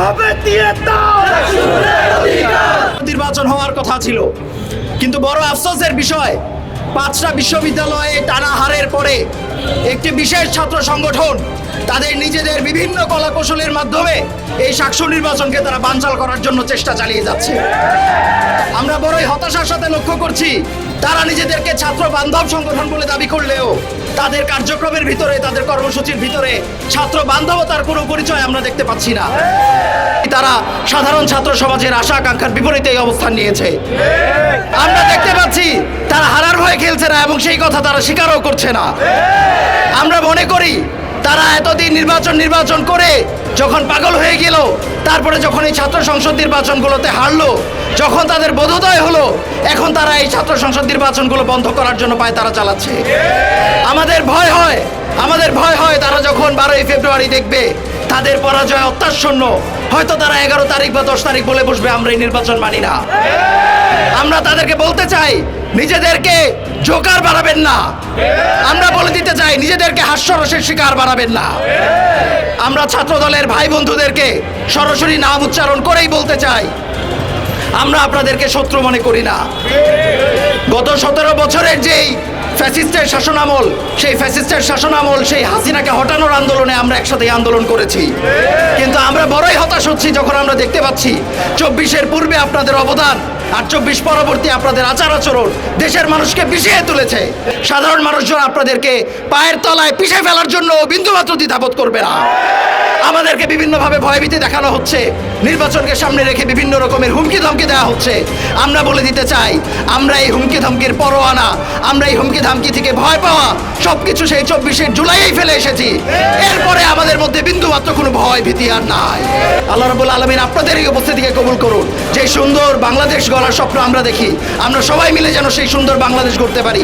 হবে দিয়ে দাও। নির্বাচন হওয়ার কথা ছিল, কিন্তু বড় আফসোসের বিষয় 5টা বিশ্ববিদ্যালয়ে টানা হারের পরে একটি বিশেষ ছাত্র সংগঠন তাদের নিজেদের বিভিন্ন কলাকৌশলের মাধ্যমে এই শাকসু নির্বাচনকে তারা বানচাল করার জন্য চেষ্টা চালিয়ে যাচ্ছে। আমরা বড়ই হতাশার সাথে লক্ষ্য করছি, তারা নিজেদেরকে ছাত্র বান্ধব সংগঠন বলে দাবি করলেও তাদের কার্যক্রমের ভিতরে, তাদের কর্মসূচির ভিতরে ছাত্র বান্ধবতার কোনো পরিচয় আমরা দেখতে পাচ্ছি না। তারা সাধারণ ছাত্র সমাজের আশা আকাঙ্ক্ষার বিপরীতে এই অবস্থান নিয়েছে। আমরা দেখতে পাচ্ছি তারা হারার ভয়ে খেলছে না, এবং সেই কথা তারা স্বীকারও করছে না। আমরা মনে করি তারা এতদিন নির্বাচন করে যখন পাগল হয়ে গেল, তারপরে যখন এই ছাত্র সংসদ নির্বাচনগুলোতে হারলো, যখন তাদের বোধোদয় হলো, এখন তারা এই ছাত্র সংসদ নির্বাচনগুলো বন্ধ করার জন্য তারা চালাচ্ছে। আমাদের ভয় হয় তারা যখন 12ই ফেব্রুয়ারি দেখবে তাদের পরাজয় অত্যাসন্ন, হয়তো তারা 11 তারিখ বা 10 তারিখ বলে বসবে আমরা এই নির্বাচন মানি না। আমরা তাদেরকে বলতে চাই, নিজেদেরকে জোকার বানাবেন না। আমরা বলে দিতে চাই, নিজেদেরকে হাস্যরসের শিকার বানাবেন না। আমরা ছাত্র দলের ভাই বন্ধুদেরকে সরাসরি নাম উচ্চারণ করেই বলতে চাই, আমরা আপনাদেরকে শত্রু মনে করি না। গত 17 বছরের যেই ফ্যাসিস্টের শাসনামল, সেই ফ্যাসিস্টের শাসনামল, সেই হাসিনাকে হটানোর আন্দোলনে আমরা একসাথে আন্দোলন করেছি। কিন্তু আমরা বড়ই হতাশ হচ্ছি যখন আমরা দেখতে পাচ্ছি 24-এর পূর্বে আপনাদের অবদান আর 24 পরবর্তী আপনাদের আচার আচরণ দেশের মানুষকে পিছিয়ে তুলেছে। সাধারণ মানুষজন আপনাদেরকে পায়ের তলায় পিষে ফেলার জন্য বিন্দুমাত্র দ্বিধাবোধ করবে না। আমাদেরকে বিভিন্নভাবে ভয়ভীতি দেখানো হচ্ছে, নির্বাচনকে সামনে রেখে বিভিন্ন রকমের হুমকি ধমকি দেওয়া হচ্ছে। আমরা বলে দিতে চাই, আমরা এই হুমকি ধমকির পরোয়া না, আমরা এই হুমকি ধমকি থেকে ভয় পাওয়া সবকিছু সেই 24 জুলাইয়েই ফেলে এসেছি। এরপরে আমাদের মধ্যে বিন্দুমাত্র কোনো ভয় ভীতি আর নাই। আল্লাহ রাব্বুল আলামিন আপনাদের এই উপস্থিতিকে কবুল করুন। যে সুন্দর বাংলাদেশ গড়ার স্বপ্ন আমরা দেখি, আমরা সবাই মিলে যেন সেই সুন্দর বাংলাদেশ গড়তে পারি।